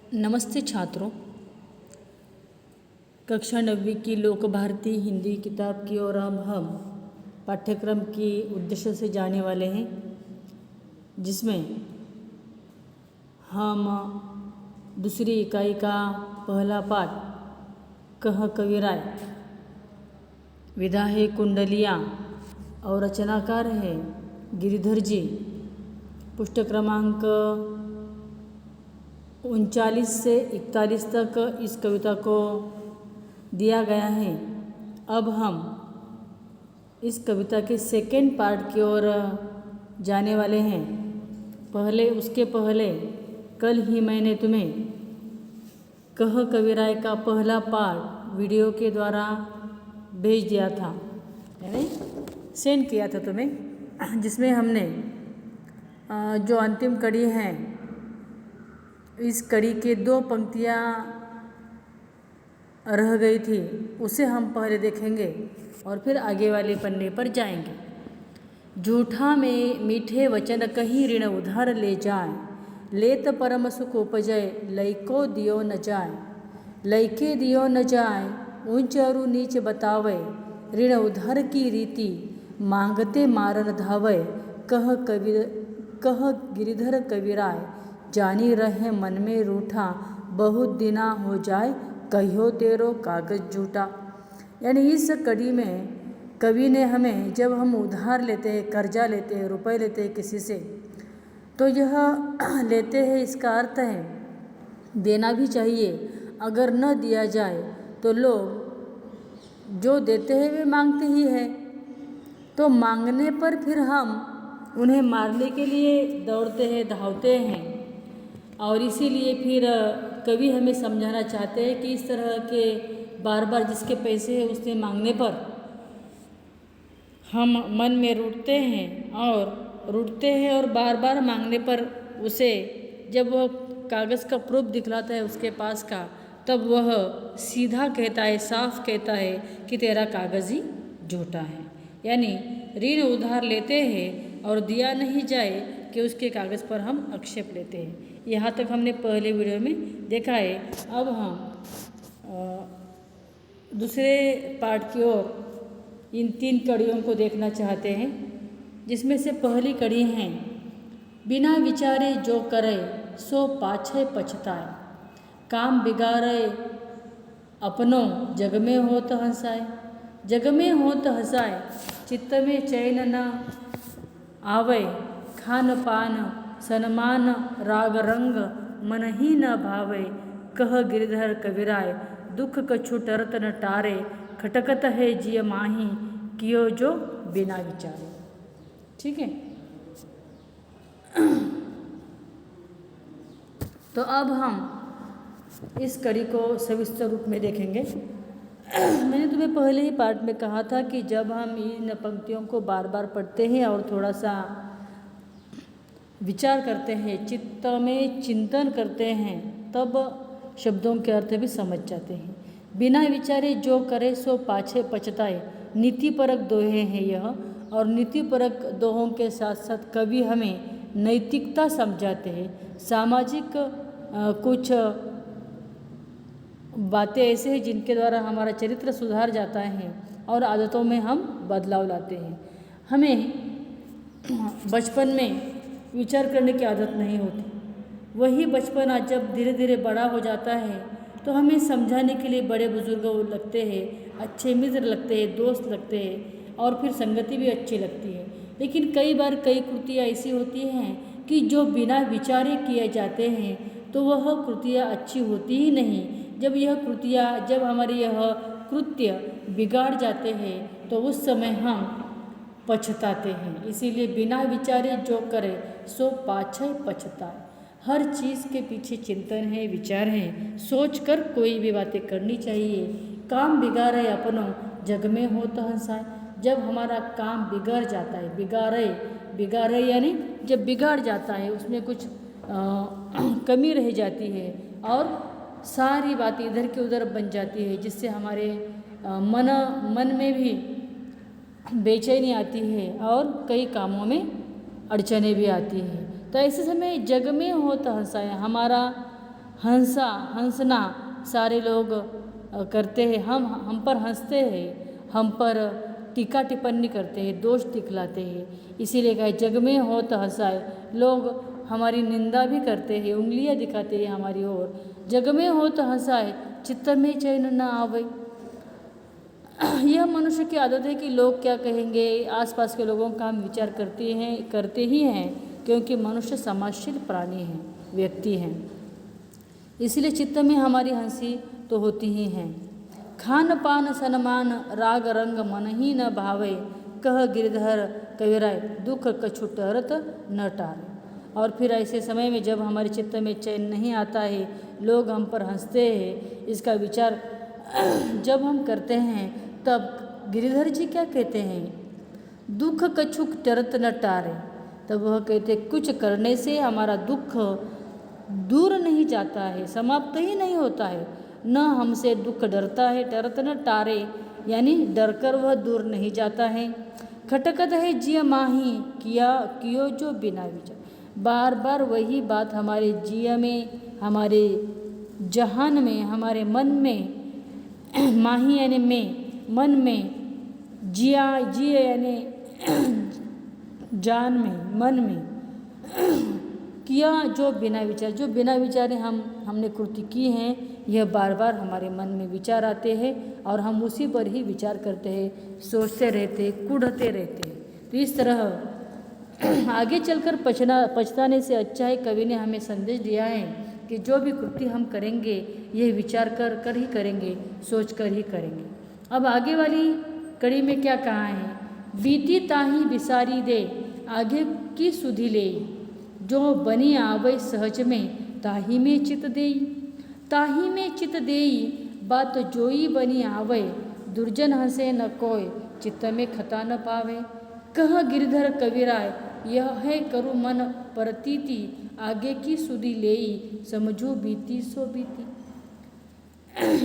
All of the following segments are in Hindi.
नमस्ते छात्रों। कक्षा 9वीं की लोक भारती हिंदी किताब की ओर अब हम पाठ्यक्रम की उद्देश्य से जाने वाले हैं, जिसमें हम दूसरी इकाई का पहला पाठ कह कविराय, विधा है कुंडलियाँ और रचनाकार है गिरिधर जी। पृष्ठ क्रमांक 39 से 41 तक इस कविता को दिया गया है। अब हम इस कविता के सेकेंड पार्ट की ओर जाने वाले हैं। उसके पहले कल ही मैंने तुम्हें कह कविराय का पहला पार्ट वीडियो के द्वारा भेज दिया था, यानी सेंड किया था तुम्हें, जिसमें हमने जो अंतिम कड़ी है, इस कड़ी के 2 पंक्तियाँ रह गई थी, उसे हम पहले देखेंगे और फिर आगे वाले पन्ने पर जाएंगे। झूठा में मीठे वचन कहीं ऋण उधार ले जाए, लेत परम सुख उपजय लइको दियो न जाए। लइके दियो न जाए ऊंच और नीच बतावे, ऋण उधार की रीति मांगते मारन धावे। कह गिरिधर कविराय जानी रहे मन में रूठा, बहुत दिना हो जाए कहियो तेरो कागज झूठा। यानी इस कड़ी में कवि ने हमें, जब हम उधार लेते हैं, कर्जा लेते हैं, रुपए लेते हैं किसी से, तो यह लेते हैं इसका अर्थ है देना भी चाहिए। अगर न दिया जाए तो लोग जो देते हैं वे मांगते ही है, तो मांगने पर फिर हम उन्हें मारने के लिए दौड़ते हैं, धावते हैं। और इसीलिए फिर कवि हमें समझाना चाहते हैं कि इस तरह के बार बार जिसके पैसे हैं उससे मांगने पर हम मन में रूठते हैं और बार बार मांगने पर उसे जब वह कागज़ का प्रूफ दिखलाता है उसके पास का, तब वह सीधा कहता है, साफ कहता है कि तेरा कागज़ ही झूठा है। यानी ऋण उधार लेते हैं और दिया नहीं जाए कि उसके कागज़ पर हम आक्षेप लेते हैं। यहाँ तक हमने पहले वीडियो में देखा है। अब हम दूसरे पार्ट की ओर इन 3 कड़ियों को देखना चाहते हैं, जिसमें से पहली कड़ी है बिना विचारे जो करे सो पाछे पछताए। काम बिगाड़े अपनों जग में हो तो हंसाए। जग में हो तो हंसाए चित्त में चैन न आवे। खान पान सन्मान राग रंग मन ही न भावे। कह गिरिधर कविराय दुख कछु टरत न टारे। खटकत है जिय माही कियो जो बिना विचारे। ठीक है, तो अब हम इस कड़ी को सविस्तर रूप में देखेंगे। मैंने तुम्हें पहले ही पार्ट में कहा था कि जब हम इन पंक्तियों को बार बार पढ़ते हैं और थोड़ा सा विचार करते हैं, चित्त में चिंतन करते हैं, तब शब्दों के अर्थ भी समझ जाते हैं। बिना विचारे जो करे सो पाछे पछताए, नीतिपरक दोहे हैं यह। और नीतिपरक दोहों के साथ साथ कवि हमें नैतिकता समझाते हैं। सामाजिक कुछ बातें ऐसे हैं जिनके द्वारा हमारा चरित्र सुधार जाता है और आदतों में हम बदलाव लाते हैं। हमें बचपन में विचार करने की आदत नहीं होती, वही बचपन आज जब धीरे धीरे बड़ा हो जाता है तो हमें समझाने के लिए बड़े बुजुर्ग लगते हैं, अच्छे मित्र लगते हैं, दोस्त लगते हैं और फिर संगति भी अच्छी लगती है। लेकिन कई बार कई कृतियाँ ऐसी होती हैं कि जो बिना विचारे किए जाते हैं तो वह कृतियाँ अच्छी होती ही नहीं। जब हमारे यह कृत्य बिगाड़ जाते हैं तो उस समय हम पछताते हैं। इसीलिए बिना विचारे जो करे सो पाछे पछताए। हर चीज़ के पीछे चिंतन है, विचार है, सोच कर कोई भी बातें करनी चाहिए। काम बिगाड़े अपनों जग में हो तो हंसाए। जब हमारा काम बिगड़ जाता है, बिगाड़े यानी जब बिगाड़ जाता है, उसमें कुछ कमी रह जाती है और सारी बातें इधर के उधर बन जाती है, जिससे हमारे मन में भी बेचैनी आती है और कई कामों में अड़चने भी आती हैं। तो ऐसे समय जग में हो तो हंसाए, हमारा हंसना सारे लोग करते हैं, हम पर हंसते हैं, हम पर टीका टिप्पणी करते हैं, दोष दिखलाते हैं। इसीलिए कहे जग में हो तो हंसाए। लोग हमारी निंदा भी करते हैं, उंगलियां दिखाते हैं हमारी ओर। जग में हो तो हंसाए, चित्त में चैन न आवे। यह मनुष्य की आदत है कि लोग क्या कहेंगे, आसपास के लोगों का हम विचार करते ही हैं, क्योंकि मनुष्य समाजशील प्राणी हैं, व्यक्ति हैं। इसलिए चित्त में हमारी हंसी तो होती ही है। खान पान सन्मान राग रंग मन ही न भावे, कह गिरधर कविराय दुख कछु टरत न टारे। और फिर ऐसे समय में जब हमारे चित्त में चैन नहीं आता है, लोग हम पर हंसते हैं, इसका विचार जब हम करते हैं, तब गिरिधर जी क्या कहते हैं, दुख कछु टरत न टारे। तब वह कहते कुछ करने से हमारा दुख दूर नहीं जाता है, समाप्त ही नहीं होता है, न हमसे दुख डरता है। टरत न टारे यानी डरकर वह दूर नहीं जाता है। खटकत है जिय माही कियो जो बिना विचार। बार बार वही बात हमारे जिय में, हमारे जहान में, हमारे मन में, माही यानी में, मन में, जिय यानी जान में, मन में, किया जो बिना विचार, जो बिना विचारे हमने कृति की हैं, यह बार बार हमारे मन में विचार आते हैं और हम उसी पर ही विचार करते हैं, सोचते रहते, कुढ़ते रहते हैं। तो इस तरह आगे चलकर पछताने से अच्छा है, कवि ने हमें संदेश दिया है कि जो भी कृति हम करेंगे, यह विचार कर ही करेंगे, सोच कर ही करेंगे। अब आगे वाली कड़ी में क्या कहा है, बीती ताही बिसारी दे आगे की सुधि ले, जो बनी आवै सहज में ताही में चित देई। ताही में चित देई बात जोई बनी आवै, दुर्जन हंसे न कोय चित्त में खता न पावे। कह गिरधर कविराय यह है करु मन परतीति, आगे की सुधि लेई समझो बीती सो बीती।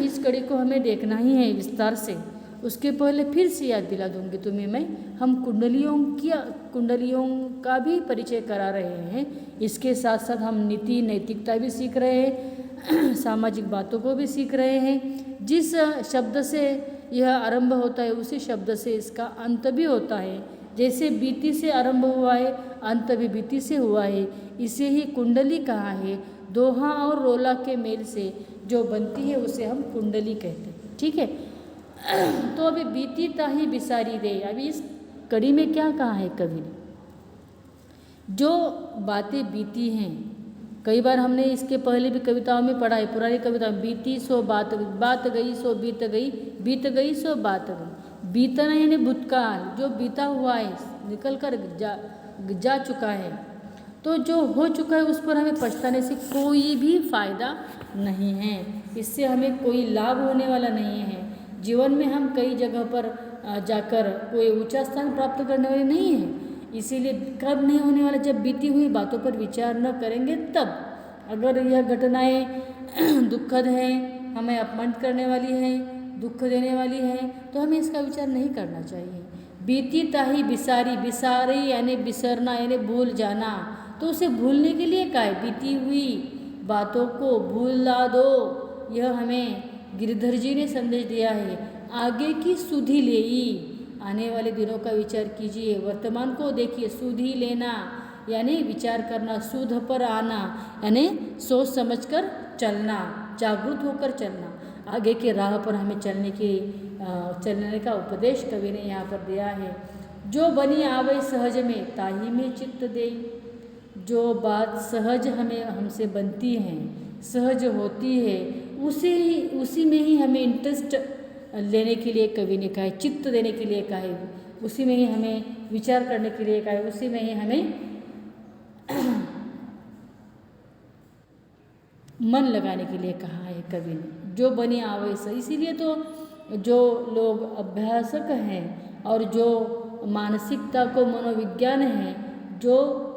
इस कड़ी को हमें देखना ही है विस्तार से। उसके पहले फिर से याद दिला दूंगी तुम्हें मैं, हम कुंडलियों का भी परिचय करा रहे हैं। इसके साथ साथ हम नीति नैतिकता भी सीख रहे हैं, सामाजिक बातों को भी सीख रहे हैं। जिस शब्द से यह आरंभ होता है, उसी शब्द से इसका अंत भी होता है। जैसे बीती से आरंभ हुआ है, अंत भी बीती से हुआ है, इसे ही कुंडली कहा है। दोहा और रोला के मेल से जो बनती है उसे हम कुंडली कहते हैं। ठीक है, तो अभी बीती ताही बिसारी दे, अभी इस कड़ी में क्या कहा है कवि ने, जो बातें बीती हैं। कई बार हमने इसके पहले भी कविताओं में पढ़ा है, पुरानी कविताओं में, बीती सो बात गई सो बीत गई, बीत गई सो बात गई। बीतना यानी भूतकाल, जो बीता हुआ है, निकल कर जा चुका है, तो जो हो चुका है उस पर हमें पछताने से कोई भी फायदा नहीं है, इससे हमें कोई लाभ होने वाला नहीं है। जीवन में हम कई जगह पर जाकर कोई ऊंचा स्थान प्राप्त करने वाले नहीं हैं। इसीलिए कब नहीं होने वाला, जब बीती हुई बातों पर विचार न करेंगे तब। अगर यह घटनाएं दुखद हैं, हमें अपमानित करने वाली हैं, दुख देने वाली हैं, तो हमें इसका विचार नहीं करना चाहिए। बीती ताही बिसारी यानी बिसरना यानी भूल जाना, तो उसे भूलने के लिए क्या है, बीती हुई बातों को भूला दो। यह हमें गिरधर जी ने संदेश दिया है। आगे की सुधि लेई, आने वाले दिनों का विचार कीजिए, वर्तमान को देखिए। सुधि लेना यानी विचार करना, सुध पर आना यानी सोच समझकर चलना, जागरूक होकर चलना। आगे के राह पर हमें चलने का उपदेश कवि ने यहाँ पर दिया है। जो बनी आवे सहज में ताही में चित्त देई, जो बात सहज हमसे बनती है, सहज होती है, उसी में ही हमें इंटरेस्ट लेने के लिए कवि ने कहा है, चित्त देने के लिए कहा है, उसी में ही हमें विचार करने के लिए कहा है, उसी में ही हमें मन लगाने के लिए कहा है कवि ने। जो बनी आवश्यक, इसीलिए तो जो लोग अभ्यासक हैं और जो मानसिकता को मनोविज्ञान है, जो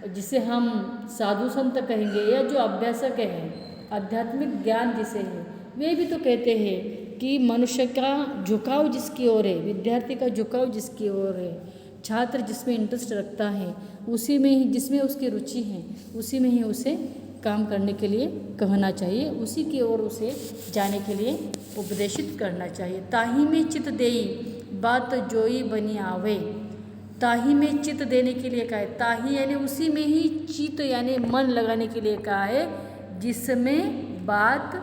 जिसे हम साधु संत कहेंगे या जो अभ्यासक हैं, आध्यात्मिक ज्ञान जिसे है, वे भी तो कहते हैं कि मनुष्य का झुकाव जिसकी ओर है, विद्यार्थी का झुकाव जिसकी ओर है, छात्र जिसमें इंटरेस्ट रखता है, उसी में ही जिसमें उसकी रुचि है, उसी में ही उसे काम करने के लिए कहना चाहिए, उसी की ओर उसे जाने के लिए उपदेशित करना चाहिए। ताही में चित देई बात जोई बनी आवे। ताही में चित देने के लिए कहा है, ताही यानी उसी में ही चित यानी मन लगाने के लिए कहा है, जिसमें बात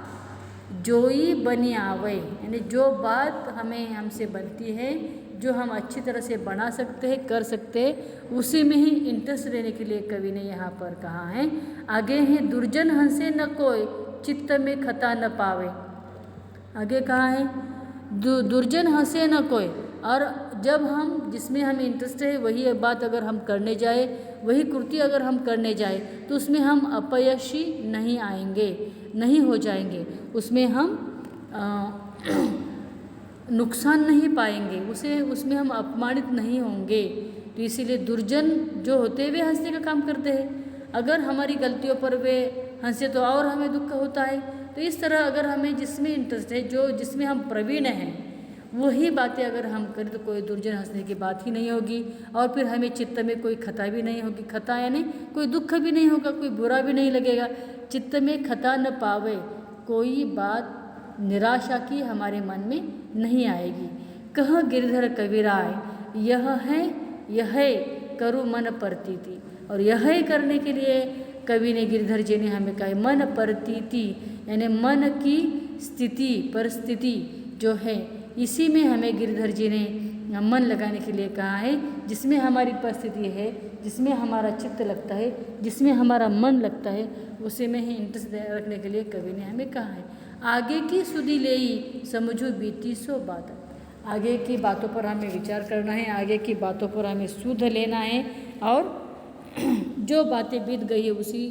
जोई बनी आवे, यानी जो बात हमसे बनती है, जो हम अच्छी तरह से बना सकते हैं, कर सकते हैं, उसी में ही इंटरेस्ट लेने के लिए कवि ने यहाँ पर कहा है। आगे है दुर्जन हंसे न कोई चित्त में खता न पावे। आगे कहा है दुर्जन हंसे न कोई, और जब हम जिसमें हम इंटरेस्ट है वही बात अगर हम करने जाए, वही कृति अगर हम करने जाए तो उसमें हम अपयशी नहीं आएंगे, नहीं हो जाएंगे, उसमें हम नुकसान नहीं पाएंगे, उसमें हम अपमानित नहीं होंगे। तो इसीलिए दुर्जन जो होते वे हंसने का काम करते हैं। अगर हमारी गलतियों पर वे हंसे तो और हमें दुख होता है। तो इस तरह अगर हमें जिसमें इंटरेस्ट है, जिसमें हम प्रवीण हैं, वही बातें अगर हम करें तो कोई दुर्जन हंसने की बात ही नहीं होगी, और फिर हमें चित्त में कोई खता भी नहीं होगी। खता यानी कोई दुख भी नहीं होगा, कोई बुरा भी नहीं लगेगा। चित्त में खता न पावे, कोई बात निराशा की हमारे मन में नहीं आएगी। कह गिरधर कबीराय यह करु मन प्रतीति, और यह करने के लिए कवि ने गिरधर जी ने हमें कहा मन प्रतीति यानी मन की स्थिति परिस्थिति जो है, इसी में हमें गिरधर जी ने मन लगाने के लिए कहा है। जिसमें हमारी परिस्थिति है, जिसमें हमारा चित्त लगता है, जिसमें हमारा मन लगता है, उसी में ही इंटरेस्ट रखने के लिए कवि ने हमें कहा है। आगे की सुधी लेई समझो बीती सो बात। आगे की बातों पर हमें विचार करना है, आगे की बातों पर हमें सुध लेना है, और जो बातें बीत गई है उसी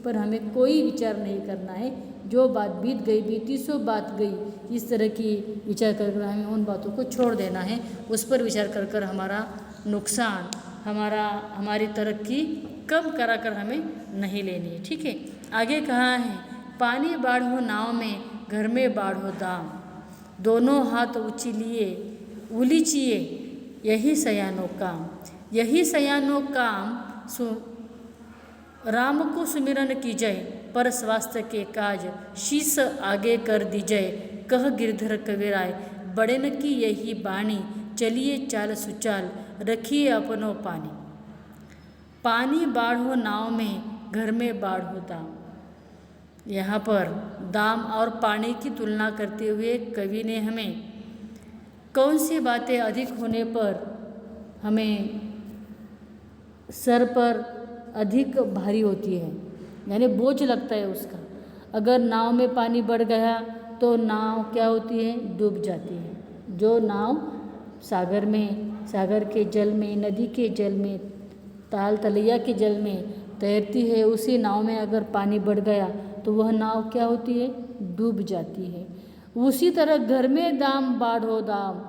पर हमें कोई विचार नहीं करना है। जो बात बीत गई, बीती सो बात गई, इस तरह की विचार कर हमें उन बातों को छोड़ देना है। उस पर विचार कर हमारा नुकसान, हमारी तरक्की कम कराकर हमें नहीं लेनी है। ठीक है, आगे कहा है पानी बाढ़ो नाव में घर में बाढ़ो दाम, दोनों हाथ उलीचिए यही सयानो काम। यही सयानो काम राम को सुमिरन की जय, पर स्वास्थ्य के काज शीस आगे कर दी जय। कह गिरधर कबीराय बड़े की यही बाणी, चलिए चाल सुचाल रखिए अपनो पानी। पानी बाढ़ो नाव में घर में बाढ़ो दाम। यहाँ पर दाम और पानी की तुलना करते हुए कवि ने हमें कौन सी बातें अधिक होने पर हमें सर पर अधिक भारी होती है, यानी बोझ लगता है उसका। अगर नाव में पानी बढ़ गया तो नाव क्या होती है, डूब जाती है। जो नाव सागर के जल में, नदी के जल में, ताल तलैया के जल में तैरती है, उसी नाव में अगर पानी बढ़ गया तो वह नाव क्या होती है, डूब जाती है। उसी तरह घर में दाम बाढ़ो दाम,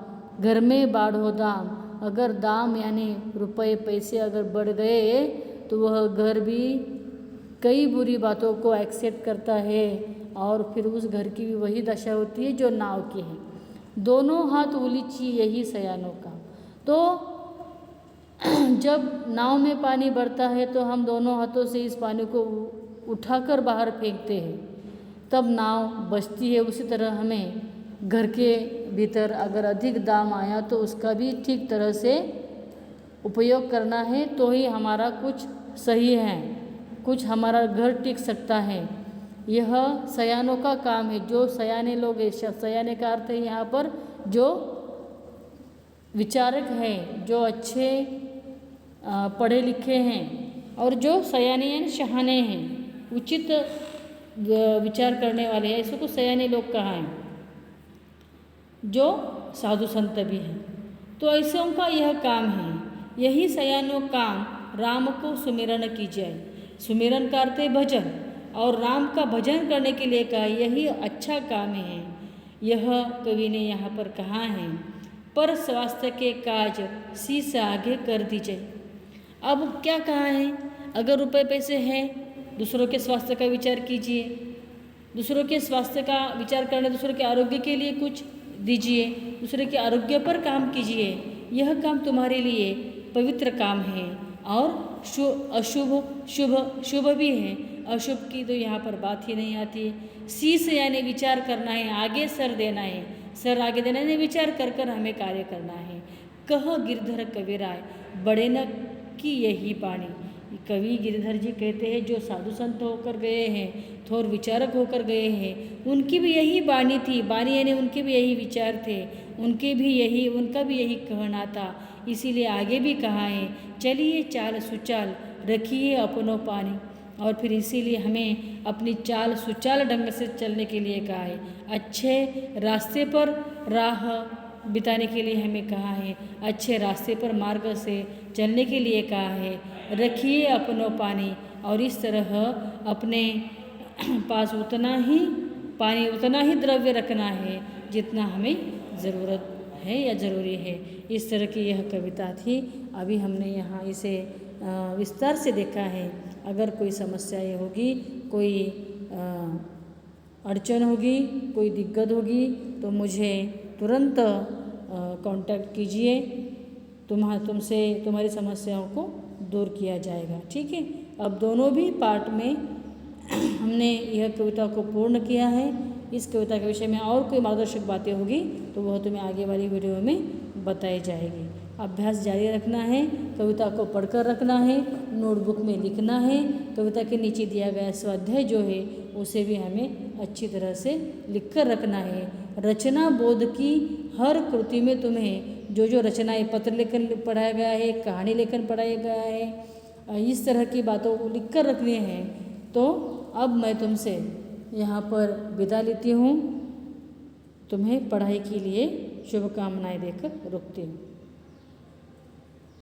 घर में बाढ़ो दाम। अगर दाम यानी रुपए पैसे अगर बढ़ गए तो वह घर भी कई बुरी बातों को एक्सेप्ट करता है, और फिर उस घर की भी वही दशा होती है जो नाव की है। दोनों हाथ उलीची यही सयानों का। तो जब नाव में पानी बढ़ता है तो हम दोनों हाथों से इस पानी को उठाकर बाहर फेंकते हैं, तब नाव बचती है। उसी तरह हमें घर के भीतर अगर अधिक दाम आया तो उसका भी ठीक तरह से उपयोग करना है, तो ही हमारा कुछ सही है, कुछ हमारा घर टिक सकता है। यह सयानों का काम है। जो सयाने लोग हैं, सयाने का अर्थ है यहाँ पर जो विचारक हैं, जो अच्छे पढ़े लिखे हैं, और जो सयाने यानी शहाने हैं, उचित विचार करने वाले हैं, इसको सयाने लोग कहा है, जो साधु संत भी हैं। तो ऐसों का यह काम है। यही सयानो काम राम को सुमिरन कीजिए। सुमिरन का अर्थ है भजन, और राम का भजन करने के लिए कहा, यही अच्छा काम है। यह कवि ने यहाँ पर कहा है, पर स्वास्थ्य के काज शीश आगे कर दीजिए। अब क्या कहा है, अगर रुपए पैसे हैं, दूसरों के स्वास्थ्य का विचार कीजिए, दूसरों के स्वास्थ्य का विचार करने, दूसरों के आरोग्य के लिए कुछ दीजिए, दूसरे के आरोग्य पर काम कीजिए। यह काम तुम्हारे लिए पवित्र काम है, और शुभ भी है, अशुभ की तो यहाँ पर बात ही नहीं आती। शीश यानी विचार करना है, आगे सर देना है, सर आगे देना है, विचार कर कर हमें कार्य करना है। कह गिरधर कबीराय बड़े न की यही बाणी। कवि गिरधर जी कहते हैं जो साधु संत होकर गए हैं, थोर विचारक होकर गए हैं, उनकी भी यही बाणी थी। बाणी यानी उनके भी यही विचार थे, उनका भी यही कहना था। इसीलिए आगे भी कहा है, चलिए चाल सुचाल रखिए अपनों पानी। और फिर इसीलिए हमें अपनी चाल सुचाल ढंग से चलने के लिए कहा है। अच्छे रास्ते पर राह बिताने के लिए हमें कहा है, अच्छे रास्ते पर मार्ग से चलने के लिए कहा है। रखिए अपनों पानी, और इस तरह अपने पास उतना ही द्रव्य रखना है जितना हमें ज़रूरत है या ज़रूरी है। इस तरह की यह कविता थी। अभी हमने यहाँ इसे विस्तार से देखा है। अगर कोई समस्याएं होगी, कोई अड़चन होगी, कोई दिक्कत होगी तो मुझे तुरंत कांटेक्ट कीजिए। तुम्हारी समस्याओं को दूर किया जाएगा। ठीक है। अब दोनों भी पार्ट में हमने यह कविता को पूर्ण किया है। इस कविता के विषय में और कोई मार्गदर्शक बातें होगी तो वह तुम्हें आगे वाली वीडियो में बताई जाएगी। अभ्यास जारी रखना है, कविता को पढ़कर रखना है, नोटबुक में लिखना है। कविता के नीचे दिया गया स्वाध्याय जो है उसे भी हमें अच्छी तरह से लिखकर रखना है। रचना बोध की हर कृति में तुम्हें जो रचनाएं, पत्र लेखन पढ़ाया गया है, कहानी लेखन पढ़ाया गया है, इस तरह की बातों को लिख कर रखनी है। तो अब मैं तुमसे यहाँ पर विदा लेती हूँ। तुम्हें पढ़ाई के लिए शुभकामनाएं देकर रुकती हूँ।